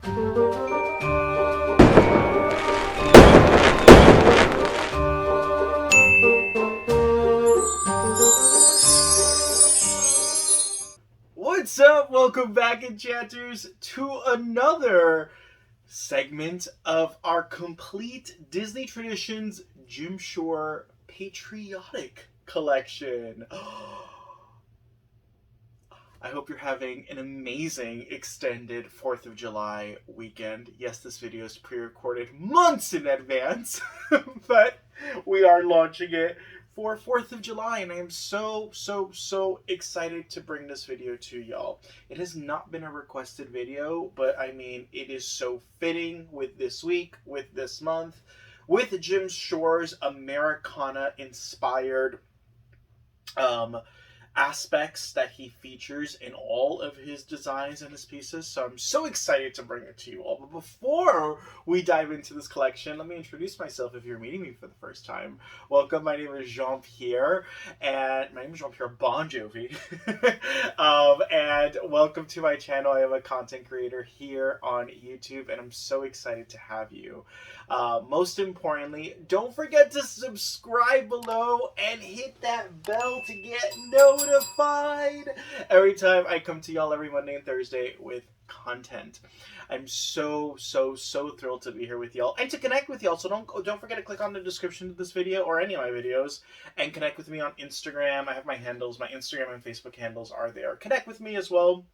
What's up? Welcome back, enchanters, to another segment of our complete Disney Traditions Jim Shore Patriotic collection. I hope you're having an amazing extended 4th of July weekend. Yes, this video is pre-recorded months in advance, but we are launching it for 4th of July, and I am so excited to bring this video to y'all. It has not been a requested video, but I mean, it is so fitting with this week, with this month, with Jim Shore's Americana-inspired aspects that he features in all of his designs and his pieces. So I'm so excited to bring it to you all. But before we dive into this collection, let me introduce myself if you're meeting me for the first time. Welcome, my name is Jean-Pierre, and my name is Jean-Pierre Bon Jovi. And welcome to my channel. I am a content creator here on YouTube, and I'm so excited to have you. Most importantly, don't forget to subscribe below and hit that bell to get notified every time I come to y'all every Monday and Thursday with content. I'm so thrilled to be here with y'all and to connect with y'all. So don't forget to click on the description of this video or any of my videos and connect with me on Instagram. I have my handles, my Instagram and Facebook handles are there. Connect with me as well.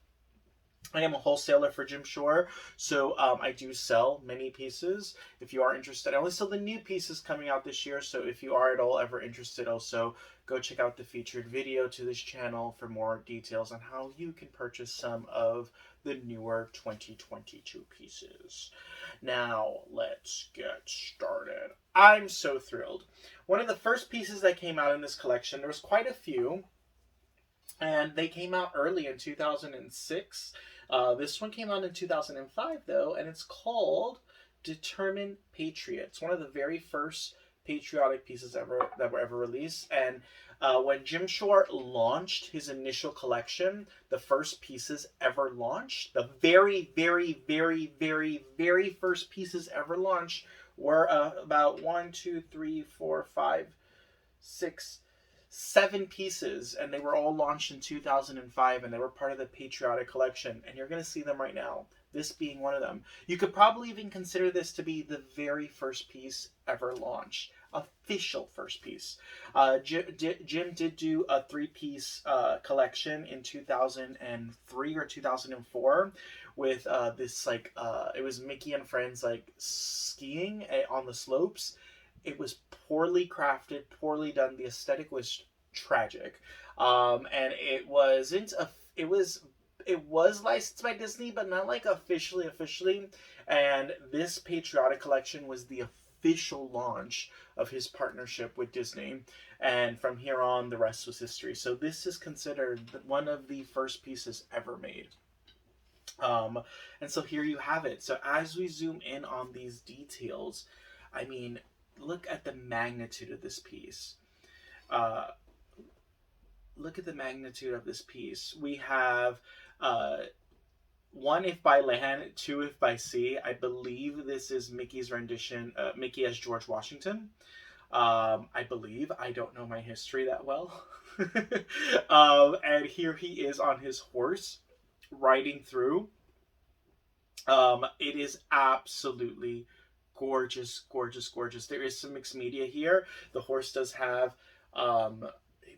I am a wholesaler for Jim Shore, so I do sell many pieces. If you are interested, I only sell the new pieces coming out this year, so if you are at all ever interested, also go check out the featured video to this channel for more details on how you can purchase some of the newer 2022 pieces. Now, let's get started. I'm so thrilled. One of the first pieces that came out in this collection, there was quite a few, and they came out early in 2006. This one came out in 2005, though, and it's called Determined Patriots. One of the very first patriotic pieces that were ever released. And when Jim Shore launched his initial collection, the first pieces ever launched, the very first pieces ever launched were about 7 pieces, and they were all launched in 2005, and they were part of the Patriotic collection, and you're going to see them right now, this being one of them. You could probably even consider this to be the very first piece ever launched, official first piece. Jim did do a 3-piece collection in 2003 or 2004 with this, like, it was Mickey and friends, like, skiing on the slopes. It was poorly crafted, poorly done. The aesthetic was tragic, and it wasn't a. It was licensed by Disney, but not like officially. And this Patriotic collection was the official launch of his partnership with Disney, and from here on, the rest was history. So this is considered one of the first pieces ever made. And so here you have it. So as we zoom in on these details, I mean, look at the magnitude of this piece. Look at the magnitude of this piece. We have 1 if by land, 2 if by sea. I believe this is Mickey's rendition, Mickey as George Washington. I believe. I don't know my history that well. And here he is on his horse, riding through. It is absolutely gorgeous. There is some mixed media here. The horse does have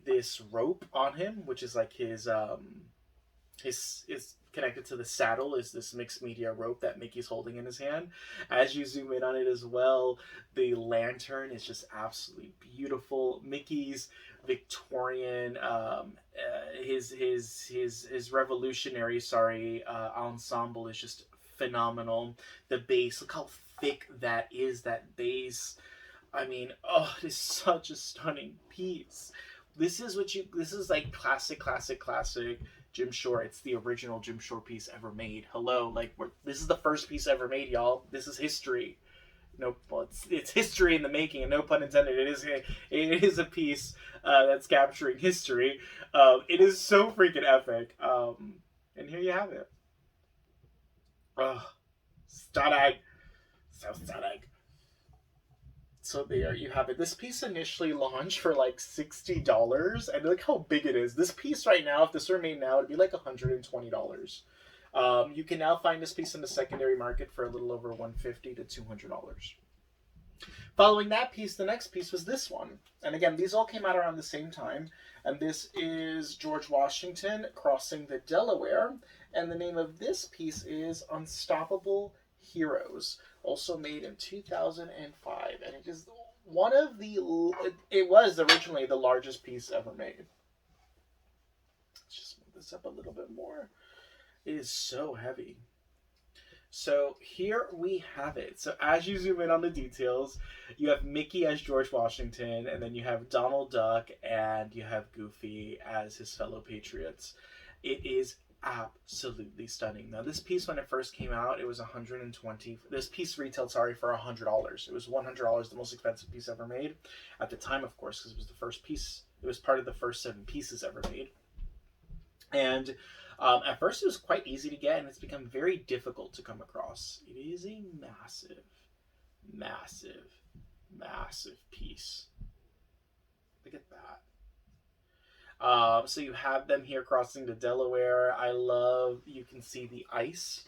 this rope on him, which is like his connected to the saddle is this mixed media rope that Mickey's holding in his hand. As you zoom in on it as well, the lantern is just absolutely beautiful. Mickey's Victorian, his revolutionary, ensemble is just phenomenal. The bass, look how thick that bass. I mean, oh, it is such a stunning piece. This is like classic Jim Shore. It's the original Jim Shore piece ever made. Hello, like this is the first piece ever made, y'all. This is history. No, well, it's history in the making, and no pun intended. It is a piece that's capturing history. It is so freaking epic. And here you have it. Stunning. So stunning. So there you have it. This piece initially launched for like $60, and look how big it is. This piece right now, if this were made now, it'd be like $120. You can now find this piece in the secondary market for a little over $150 to $200. Following that piece, the next piece was this one. And again, these all came out around the same time. And this is George Washington crossing the Delaware. And the name of this piece is Unstoppable Heroes, also made in 2005. And it is one of the, it was originally the largest piece ever made. Let's just move this up a little bit more. It is so heavy. So here we have it. So as you zoom in on the details, you have Mickey as George Washington, and then you have Donald Duck, and you have Goofy as his fellow Patriots. It is absolutely stunning. Now this piece, when it first came out, it was $120. This piece retailed, for $100. It was $100, the most expensive piece ever made at the time, of course, because it was the first piece. It was part of the first 7 pieces ever made, and at first, it was quite easy to get, and it's become very difficult to come across. It is a massive, massive, massive piece. Look at that. So you have them here crossing the Delaware. I love, you can see the ice,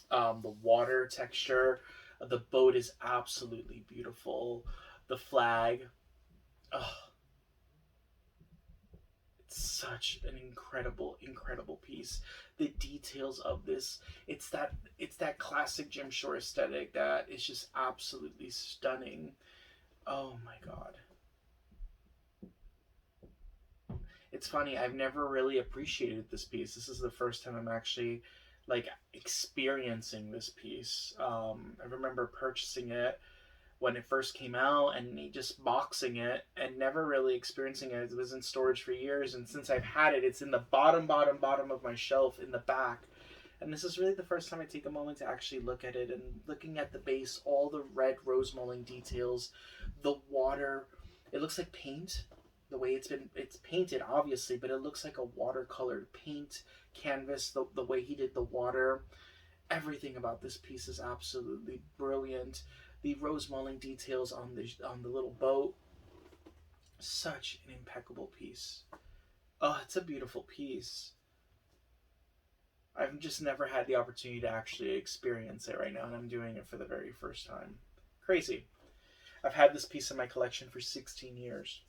the water texture. The boat is absolutely beautiful. The flag. Oh, such an incredible piece. The details of this, it's that classic Jim Shore aesthetic that is just absolutely stunning. Oh my god. It's funny, I've never really appreciated this piece. This is the first time I'm actually like experiencing this piece. I remember purchasing it when it first came out and just boxing it and never really experiencing it. It was in storage for years, and since I've had it, it's in the bottom of my shelf in the back. And this is really the first time I take a moment to actually look at it, and looking at the base, all the red rose mulling details, the water, it looks like paint. The way it's painted, obviously, but it looks like a watercolored paint canvas, the way he did the water. Everything about this piece is absolutely brilliant. The rose mulling details on the little boat. Such an impeccable piece. Oh, it's a beautiful piece. I've just never had the opportunity to actually experience it right now, and I'm doing it for the very first time. Crazy. I've had this piece in my collection for 16 years.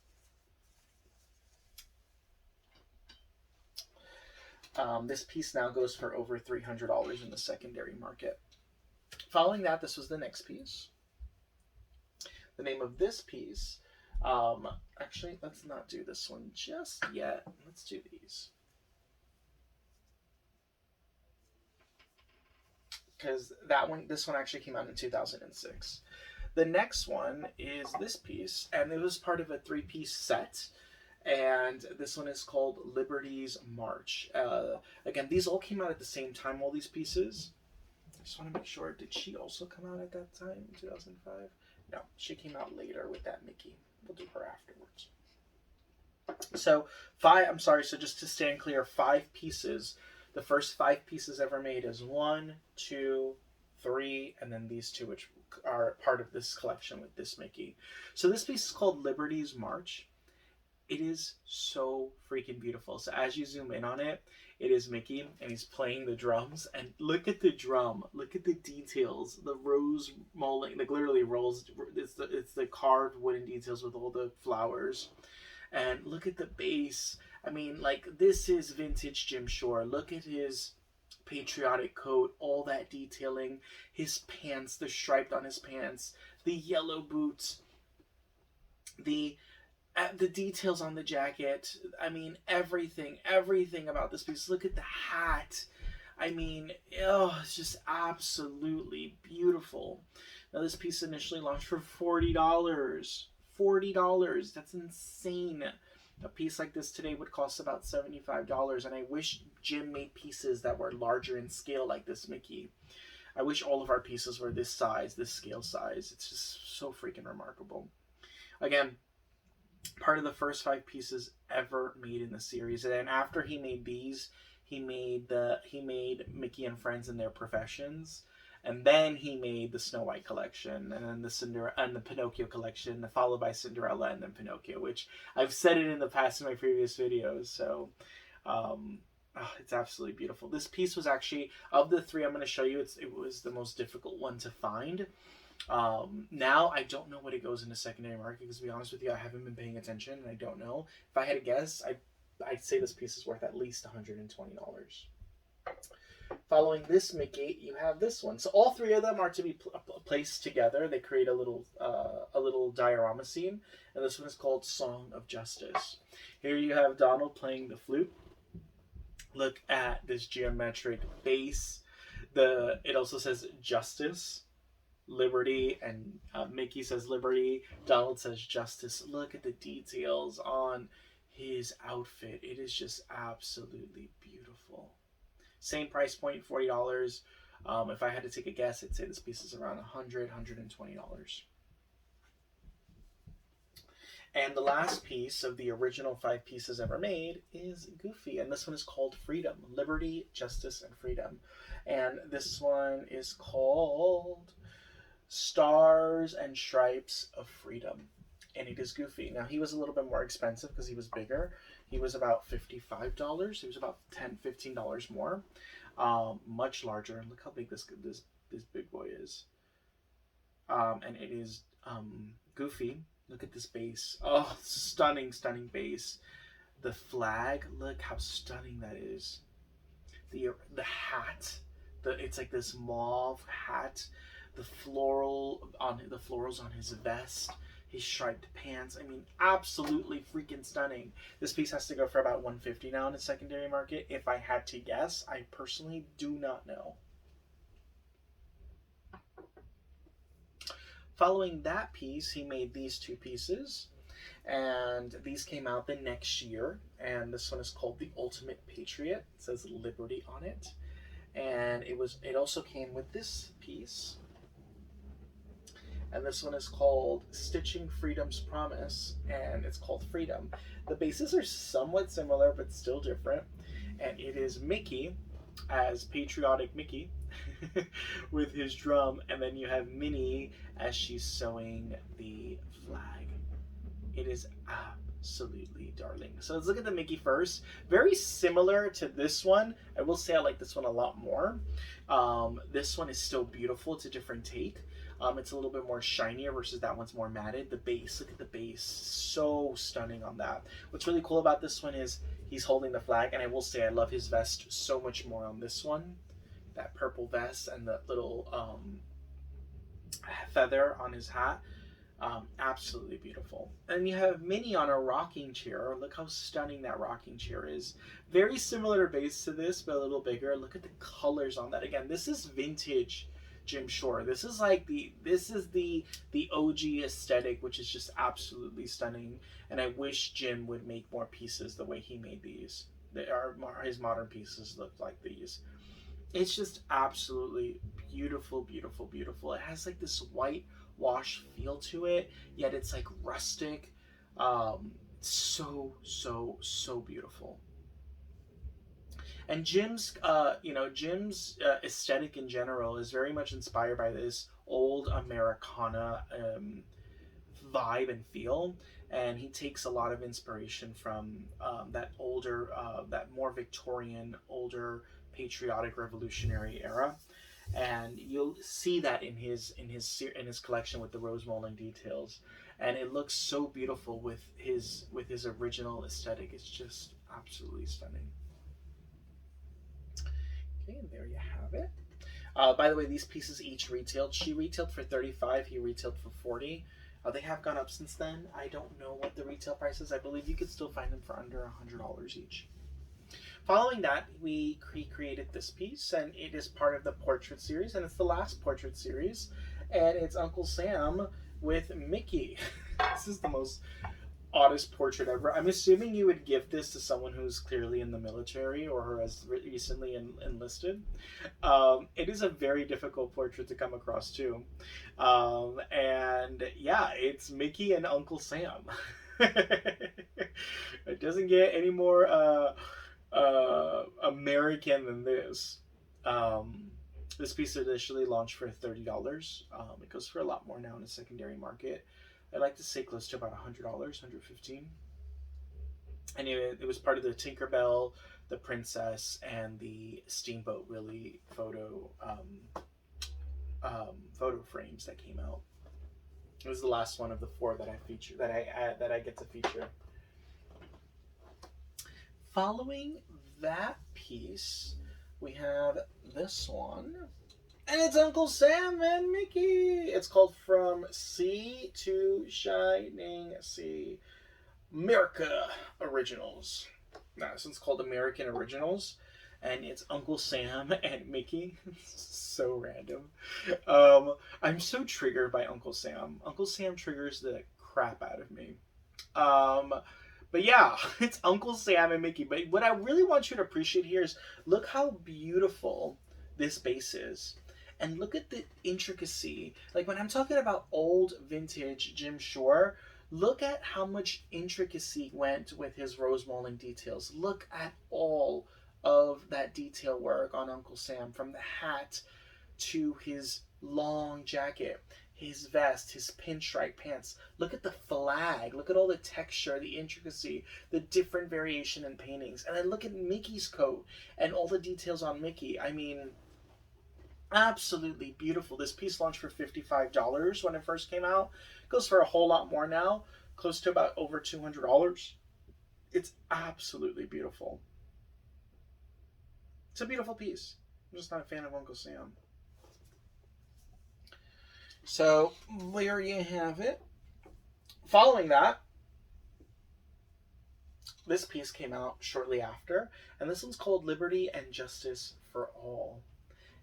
This piece now goes for over $300 in the secondary market. Following that, this was the next piece. The name of this piece, actually, let's not do this one just yet. Let's do these. Because this one actually came out in 2006. The next one is this piece, and it was part of a 3-piece set. And this one is called Liberty's March. Again, these all came out at the same time, all these pieces. I just want to make sure, did she also come out at that time in 2005? No, she came out later with that Mickey. We'll do her afterwards. So, so just to stand clear, 5 pieces. The first 5 pieces ever made is 1, 2, 3, and then these 2, which are part of this collection with this Mickey. So this piece is called Liberty's March. It is so freaking beautiful. So as you zoom in on it, it is Mickey, and he's playing the drums. And look at the drum. Look at the details. The rose mulling, like literally rolls. It's the carved wooden details with all the flowers. And look at the bass. I mean, like, this is vintage Jim Shore. Look at his patriotic coat, all that detailing. His pants, the striped on his pants, the yellow boots, the details on the jacket. I mean, everything about this piece. Look at the hat. I mean, it's just absolutely beautiful. Now, this piece initially launched for $40. $40. That's insane. A piece like this today would cost about $75, and I wish Jim made pieces that were larger in scale like this Mickey. I wish all of our pieces were this size, this scale size. It's just so freaking remarkable. Again, part of the first 5 pieces ever made in the series. And then after he made these, he made Mickey and Friends in Their Professions. And then he made the Snow White collection, and then the Cinderella and the Pinocchio collection, followed by Cinderella and then Pinocchio, which I've said it in the past in my previous videos. So it's absolutely beautiful. This piece was actually, of the three I'm going to show you, it was the most difficult one to find. Now I don't know what it goes into secondary market, because to be honest with you, I haven't been paying attention and I don't know. If I had to guess, I'd say this piece is worth at least $120. Following this Mickey, you have this one. So all three of them are to be placed together. They create a little diorama scene, and this one is called Song of Justice. Here you have Donald playing the flute. Look at this geometric base. It also says justice, liberty, and Mickey says liberty. Donald says justice. Look at the details on his outfit. It is just absolutely beautiful. Same price point, $40. If I had to take a guess, I'd say this piece is around $100, $120. And the last piece of the original 5 pieces ever made is Goofy. And this one is called Freedom. Liberty, Justice, and Freedom. And this one is called Stars and Stripes of Freedom. And it is Goofy. Now, he was a little bit more expensive because he was bigger. He was about $55. He was about $10, $15 more. Much larger. Look how big this big boy is. And it is Goofy. Look at this base. Oh, stunning, stunning base. The flag. Look how stunning that is. The hat. It's like this mauve hat. The florals on his vest. His striped pants. I mean, absolutely freaking stunning. This piece has to go for about $150 now in the secondary market. If I had to guess, I personally do not know. Following that piece, he made these 2 pieces, and these came out the next year. And this one is called The Ultimate Patriot. It says Liberty on it, and it also came with this piece. And this one is called Stitching Freedom's Promise, and it's called Freedom. The bases are somewhat similar, but still different. And it is Mickey as Patriotic Mickey with his drum, and then you have Minnie as she's sewing the flag. It is absolutely darling. So let's look at the Mickey first. Very similar to this one. I will say I like this one a lot more. This one is still beautiful. It's a different take. It's a little bit more shinier versus that one's more matted. The base, look at the base. So stunning on that. What's really cool about this one is he's holding the flag, and I will say I love his vest so much more on this one. That purple vest and the little feather on his hat. Absolutely beautiful. And you have Minnie on a rocking chair. Look how stunning that rocking chair is. Very similar base to this, but a little bigger. Look at the colors on that. Again, this is vintage Jim Shore. This is like the OG aesthetic, which is just absolutely stunning. And I wish Jim would make more pieces the way he made these. His modern pieces look like these. It's just absolutely beautiful, beautiful, beautiful. It has like this white wash feel to it, yet it's like rustic. So beautiful. And Jim's aesthetic in general is very much inspired by this old Americana vibe and feel, and he takes a lot of inspiration from that more Victorian, older, patriotic, revolutionary era, and you'll see that in his collection with the rose molding details, and it looks so beautiful with his original aesthetic. It's just absolutely stunning. Okay, and there you have it. By the way, these pieces each retailed. She retailed for $35. He retailed for $40. They have gone up since then. I don't know what the retail price is. I believe you could still find them for under $100 each. Following that, we created this piece, and it is part of the portrait series, and it's the last portrait series, and it's Uncle Sam with Mickey. This is the most oddest portrait ever. I'm assuming you would give this to someone who's clearly in the military or who has recently enlisted. It is a very difficult portrait to come across too. And yeah, it's Mickey and Uncle Sam. It doesn't get any more American than this. This piece initially launched for $30. It goes for a lot more now in the secondary market. I like to say close to about $100, $115. And it was part of the Tinkerbell, the Princess, and the Steamboat Willie photo frames that came out. It was the last one of the 4 that I get to feature. Following that piece, we have this one, and it's Uncle Sam and Mickey. It's called From Sea to Shining Sea. America Originals. Now, this one's called American Originals, and it's Uncle Sam and Mickey. So random. I'm so triggered by Uncle Sam. Uncle Sam triggers the crap out of me. But yeah, it's Uncle Sam and Mickey. But what I really want you to appreciate here is look how beautiful this base is. And look at the intricacy. Like when I'm talking about old vintage Jim Shore, look at how much intricacy went with his rose mauling details. Look at all of that detail work on Uncle Sam, from the hat to his long jacket, his vest, his pinstripe pants. Look at the flag. Look at all the texture, the intricacy, the different variation in paintings. And then look at Mickey's coat and all the details on Mickey. I mean, absolutely beautiful. This piece launched for $55 when it first came out. It goes for a whole lot more now, close to about over $200. It's absolutely beautiful. It's a beautiful piece. I'm just not a fan of Uncle Sam. So there you have it. Following that, this piece came out shortly after, and this one's called Liberty and Justice for All.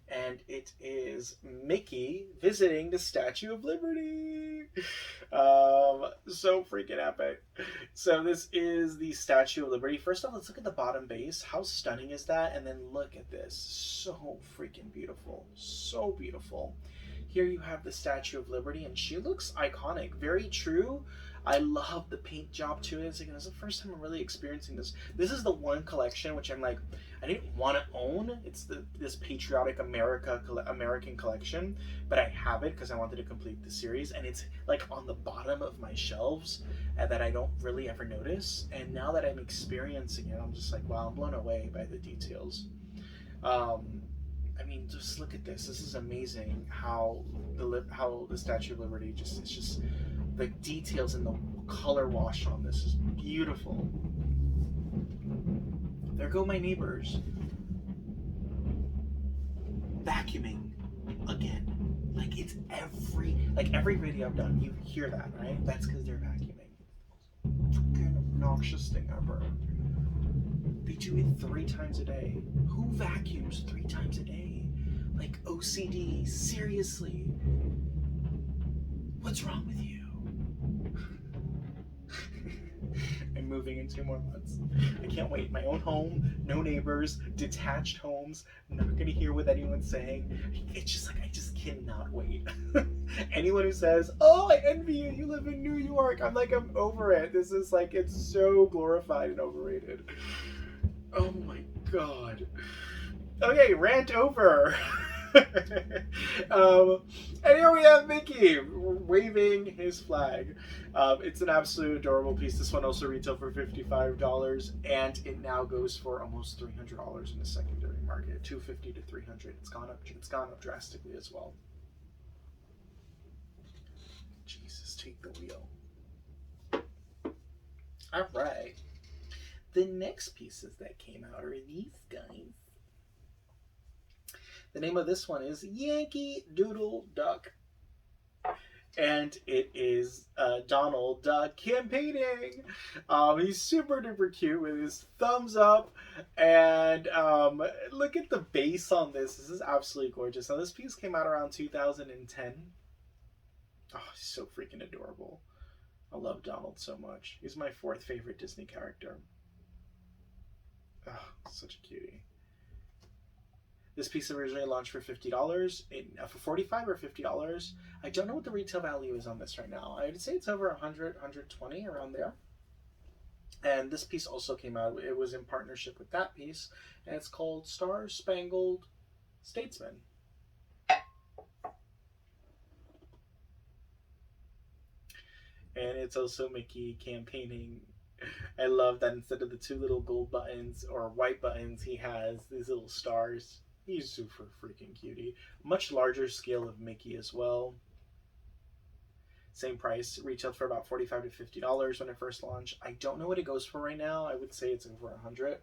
And it is Mickey visiting the Statue of Liberty. So freaking epic. So this is the Statue of Liberty. First off, let's look at the bottom base. How stunning is that? And then look at this. So freaking beautiful. So beautiful. Here you have the Statue of Liberty, and she looks iconic. Very true. I love the paint job to it. It's like, this is the first time I'm really experiencing this. This is the one collection which I'm like, I didn't want to own. It's this Patriotic American collection, but I have it because I wanted to complete the series, and it's like on the bottom of my shelves that I don't really ever notice. And now that I'm experiencing it, I'm just like, wow, I'm blown away by the details. I mean, just look at this. This is amazing how the Statue of Liberty it's just the details and the color wash on this is beautiful. There go my neighbors. Vacuuming again. Like it's every video I've done, you hear that, right? That's because they're vacuuming. Fucking obnoxious thing ever. They do it 3 times a day. Who vacuums 3 times a day? Like OCD, seriously. What's wrong with you? I'm moving in 2 more months. I can't wait. My own home, no neighbors, detached homes. I'm not gonna hear what anyone's saying. It's just like, I just cannot wait. Anyone who says, oh, I envy you, you live in New York, I'm like, I'm over it. This is like, it's so glorified and overrated. Oh my god. Okay, rant over. And here we have Mickey waving his flag. It's an absolute adorable piece. This one also retailed for $55, and it now goes for almost $300 in the secondary market. $250 to $300. It's gone up drastically as well. Jesus, take the wheel. All right. The next pieces that came out are these guys. The name of this one is Yankee Doodle Duck. And it is Donald Duck campaigning. He's super duper cute with his thumbs up. And look at the base on this. This is absolutely gorgeous. Now, this piece came out around 2010. Oh, he's so freaking adorable. I love Donald so much. He's my 4th favorite Disney character. Oh, such a cutie. This piece originally launched for $50, for $45 or $50. I don't know what the retail value is on this right now. I would say it's over 100, 120, around there. And this piece also came out. It was in partnership with that piece, and it's called Star Spangled Statesman. And it's also Mickey campaigning. I love that instead of the two little gold buttons or white buttons, he has these little stars. He's super freaking cutie. Much larger scale of Mickey as well. Same price, retailed for about $45 to $50 when it first launched. I don't know what it goes for right now. I would say it's over 100.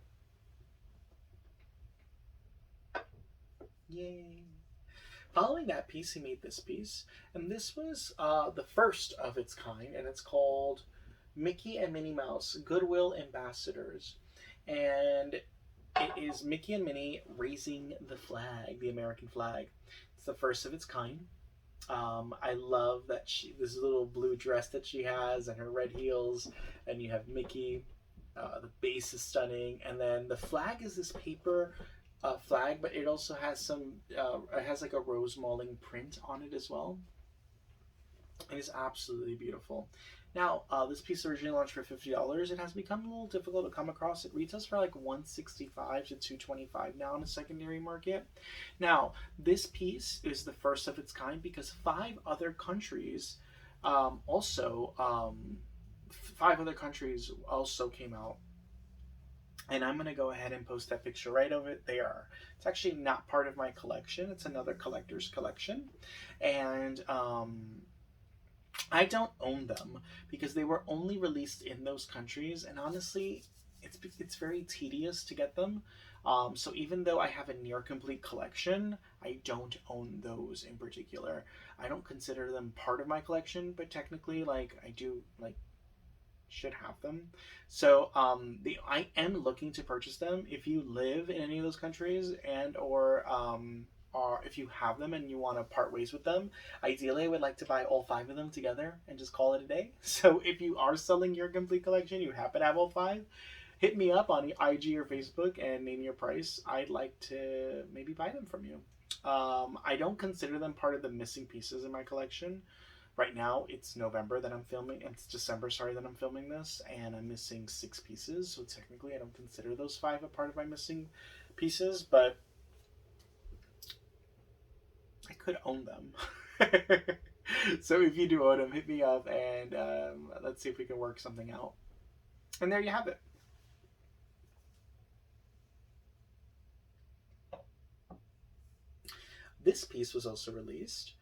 Yay! Following that piece, he made this piece, and this was the first of its kind, and it's called Mickey and Minnie Mouse Goodwill Ambassadors, and it is Mickey and Minnie raising the flag, the American flag. It's the first of its kind. I love that this little blue dress that she has and her red heels, and you have Mickey. The base is stunning, and then the flag is this paper flag, but it also has some. It has like a rose mauling print on it as well. It is absolutely beautiful. Now, this piece originally launched for $50. It has become a little difficult to come across. It retails for like $165 to $225 now in the secondary market. Now, this piece is the first of its kind because five other countries also came out. And I'm going to go ahead and post that picture right over it there. It's actually not part of my collection. It's another collector's collection. And I don't own them because they were only released in those countries, and honestly, it's very tedious to get them. So even though I have a near complete collection, I don't own those in particular. I don't consider them part of my collection, but technically, like I do, like should have them. So I am looking to purchase them. If you live in any of those countries and or if you have them and you want to part ways with them, ideally I would like to buy all five of them together and just call it a day. So if you are selling your complete collection, you happen to have all five, hit me up on IG or Facebook and name your price. I'd like to maybe buy them from you. I don't consider them part of the missing pieces in my collection. Right now, it's November that I'm filming. It's December, sorry, that I'm filming this, and I'm missing 6 pieces. So technically, I don't consider those 5 a part of my missing pieces, but I could own them. So if you do own them, hit me up, and let's see if we can work something out. And there you have it. This piece was also released.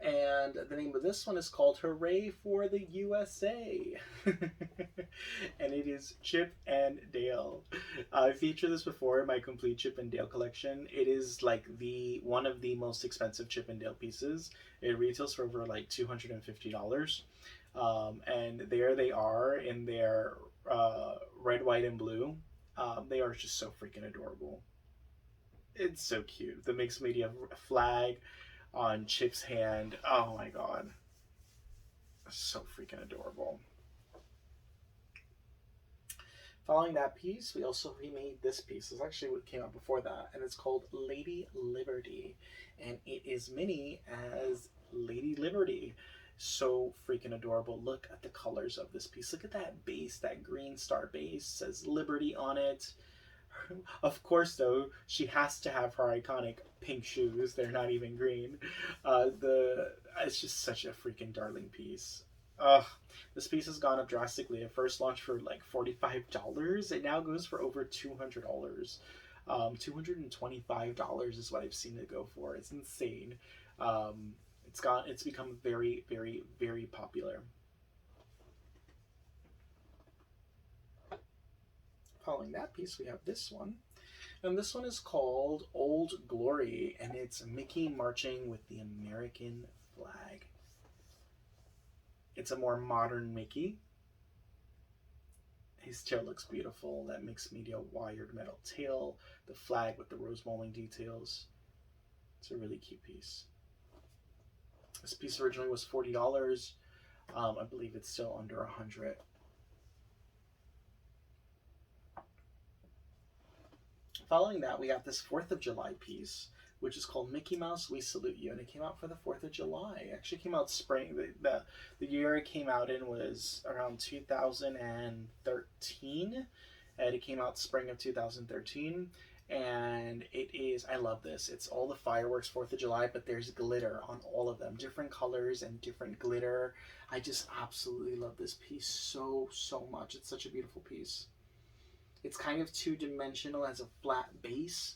And the name of this one is called Hooray for the USA. And it is Chip and Dale. I featured this before in my complete Chip and Dale collection. It is like one of the most expensive Chip and Dale pieces. It retails for over like $250. And there they are in their red, white, and blue. They are just so freaking adorable. It's so cute. The mixed media flag on Chip's hand. Oh my god. So freaking adorable. Following that piece, we also remade this piece. It's actually what came out before that, and it's called Lady Liberty. And it is Minnie as Lady Liberty. So freaking adorable. Look at the colors of this piece. Look at that base, that green star base. It says Liberty on it. Of course, though, she has to have her iconic pink shoes. They're not even green. It's just such a freaking darling piece. This piece has gone up drastically. It first launched for like $45. It now goes for over $200. $225 is what I've seen it go for. It's insane. It's become very, very, very popular. Following that piece, we have this one. And this one is called Old Glory, and it's Mickey marching with the American flag. It's a more modern Mickey. His tail looks beautiful. That mixed media wired metal tail, the flag with the rose mauling details. It's a really cute piece. This piece originally was $40. I believe it's still under $100. Following that, we have this 4th of July piece, which is called Mickey Mouse, We Salute You, and it came out for the 4th of July. It actually came out spring. The year it came out in was around 2013, and it came out spring of 2013. And it is, I love this. It's all the fireworks 4th of July, but there's glitter on all of them, different colors and different glitter. I just absolutely love this piece so much. It's such a beautiful piece. It's kind of two-dimensional as a flat base.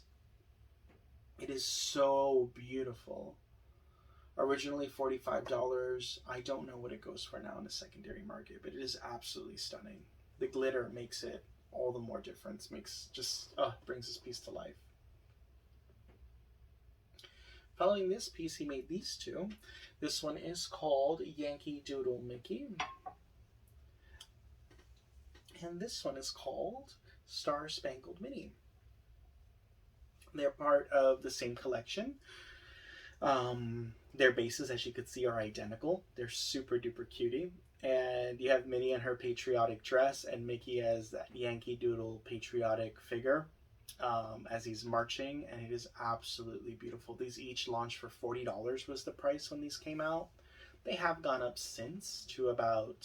It is so beautiful. Originally $45. I don't know what it goes for now in the secondary market, but it is absolutely stunning. The glitter makes it all the more difference, makes just brings this piece to life. Following this piece, he made these two. This one is called Yankee Doodle Mickey, and this one is called Star Spangled Minnie. They're part of the same collection. Their bases, as you could see, are identical. They're super duper cutie. And you have Minnie in her patriotic dress and Mickey as that Yankee Doodle patriotic figure as he's marching, and it is absolutely beautiful. These each launched for $40 was the price when these came out. They have gone up since to about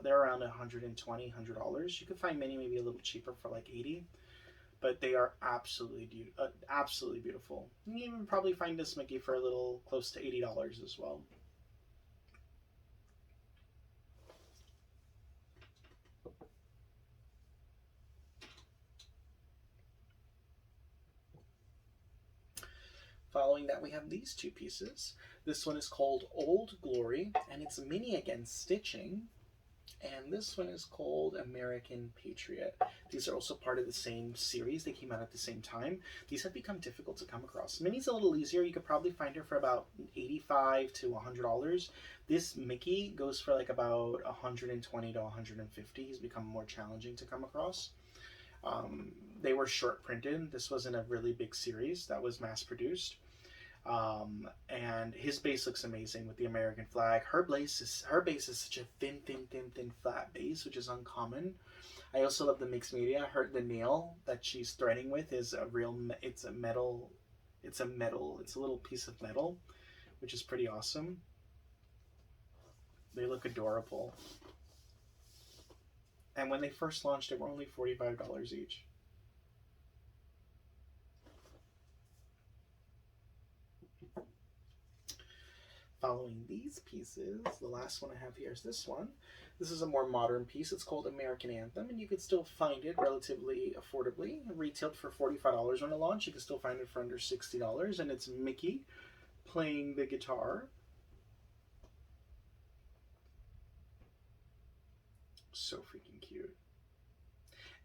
they're around $120. You could find Minnie maybe a little cheaper for like $80. But they are absolutely beautiful. You can even probably find this Mickey for a little close to $80 as well. Following that, we have these two pieces. This one is called Old Glory, and it's Minnie again stitching. And this one is called American Patriot. These are also part of the same series. They came out at the same time. These have become difficult to come across. Minnie's a little easier. You could probably find her for about $85 to $100. This Mickey goes for like about $120 to $150. He's become more challenging to come across. They were short printed. This wasn't a really big series that was mass produced. And his base looks amazing with the American flag. Her base is such a thin flat base, which is uncommon. I also love the mixed media. The nail that she's threading with is a real, it's a little piece of metal, which is pretty awesome. They look adorable. And when they first launched, they were only $45 each. Following these pieces, the last one I have here is this one. This is a more modern piece. It's called American Anthem, and you could still find it relatively affordably. It retailed for $45 when it launched. You can still find it for under $60, and it's Mickey playing the guitar. So freaking cute.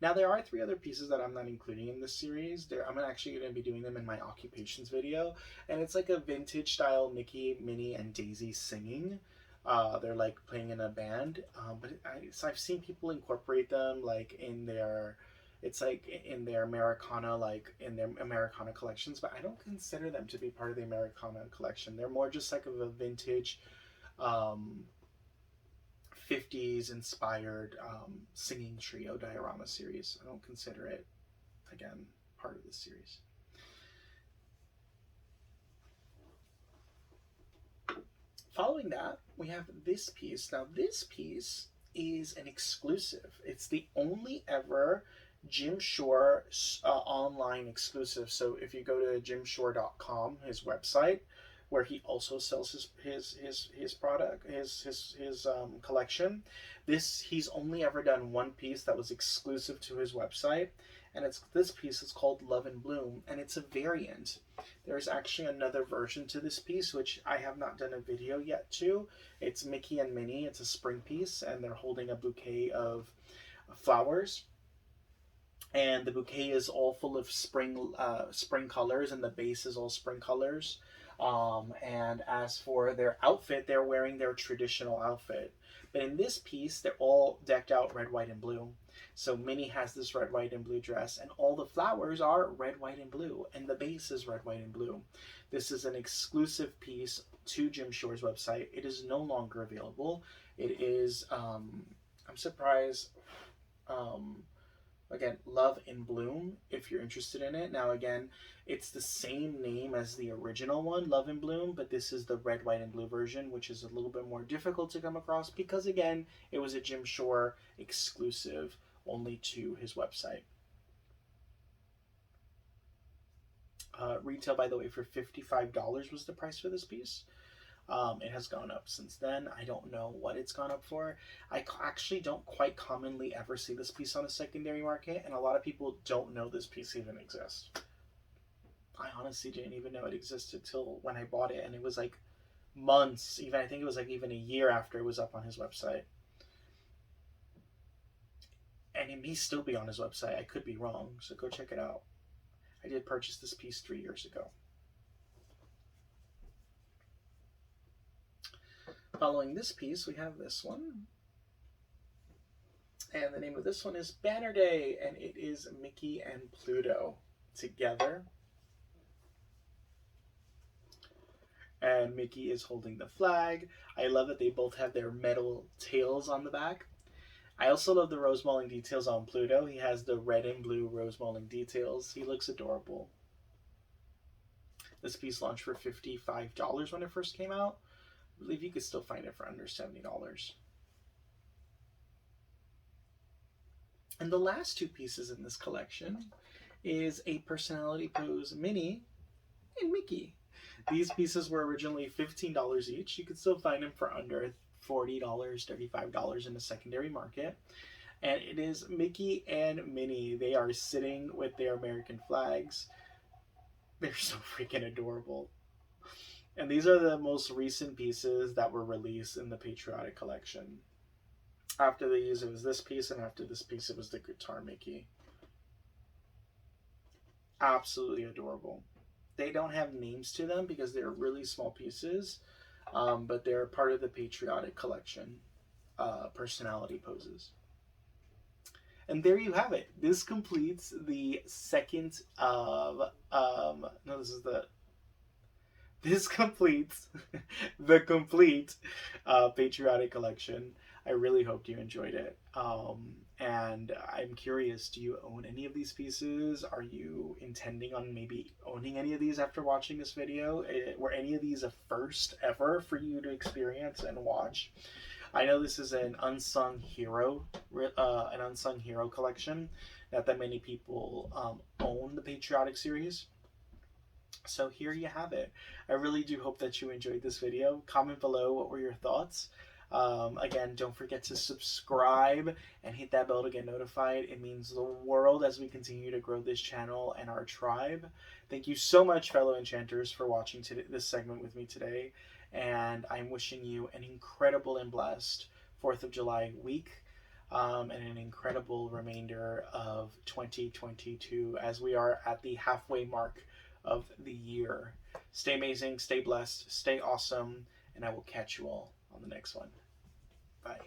Now, there are 3 other pieces that I'm not including in this series. I'm actually going to be doing them in my occupations video. And it's like a vintage style Mickey, Minnie, and Daisy singing. They're like playing in a band. So I've seen people incorporate them like in their... It's like in their Americana, collections. But I don't consider them to be part of the Americana collection. They're more just like of a vintage... 50s inspired singing trio diorama series. I don't consider it, again, part of this series. Following that, we have this piece. Now, this piece is an exclusive. It's the only ever Jim Shore online exclusive. So if you go to jimshore.com, his website, where he also sells his product, his collection. He's only ever done one piece that was exclusive to his website, and this piece is called Love and Bloom, and it's a variant. There's actually another version to this piece, which I have not done a video yet to. It's Mickey and Minnie. It's a spring piece, and they're holding a bouquet of flowers. And the bouquet is all full of spring colors, and the base is all spring colors. And as for their outfit, they're wearing their traditional outfit. But in this piece, they're all decked out red, white, and blue. So Minnie has this red, white, and blue dress, and all the flowers are red, white, and blue, and the base is red, white, and blue. This is an exclusive piece to Jim Shore's website. It is no longer available. It is, I'm surprised, again, Love and Bloom, if you're interested in it. Now, again, it's the same name as the original one, Love and Bloom, but this is the red, white, and blue version, which is a little bit more difficult to come across because, again, it was a Jim Shore exclusive only to his website. Retail, by the way, for $55 was the price for this piece. It has gone up since then. I don't know what it's gone up for. I actually don't quite commonly ever see this piece on a secondary market, and a lot of people don't know this piece even exists. I honestly didn't even know it existed till when I bought it, and it was like months, even I think it was like even a year after it was up on his website. And it may still be on his website. I could be wrong, so go check it out. I did purchase this piece 3 years ago. Following this piece, we have this one. And the name of this one is Banner Day, and it is Mickey and Pluto together. And Mickey is holding the flag. I love that they both have their metal tails on the back. I also love the rose mauling details on Pluto. He has the red and blue rose mauling details. He looks adorable. This piece launched for $55 when it first came out. I believe you could still find it for under $70. And the last two pieces in this collection is a personality pose Minnie and Mickey. These pieces were originally $15 each. You could still find them for under $40, $35 in the secondary market. And it is Mickey and Minnie. They are sitting with their American flags. They're so freaking adorable. And these are the most recent pieces that were released in the Patriotic collection. After these, it was this piece, and after this piece, it was the guitar Mickey. Absolutely adorable. They don't have names to them because they're really small pieces, but they're part of the Patriotic collection personality poses. And there you have it. This completes the second of this completes the complete Patriotic collection. I really hope you enjoyed it. And I'm curious, do you own any of these pieces? Are you intending on maybe owning any of these after watching this video? Were any of these a first ever for you to experience and watch? I know this is an unsung hero collection. Not that many people own the Patriotic series. So here you have it. I really do hope that you enjoyed this video. Comment below what were your thoughts. Again, don't forget to subscribe and hit that bell to get notified. It means the world as we continue to grow this channel and our tribe. Thank you so much, fellow enchanters, for watching this segment with me today. And I'm wishing you an incredible and blessed 4th of July week. And an incredible remainder of 2022 as we are at the halfway mark of the year. Stay amazing, stay blessed, stay awesome, and I will catch you all on the next one. Bye.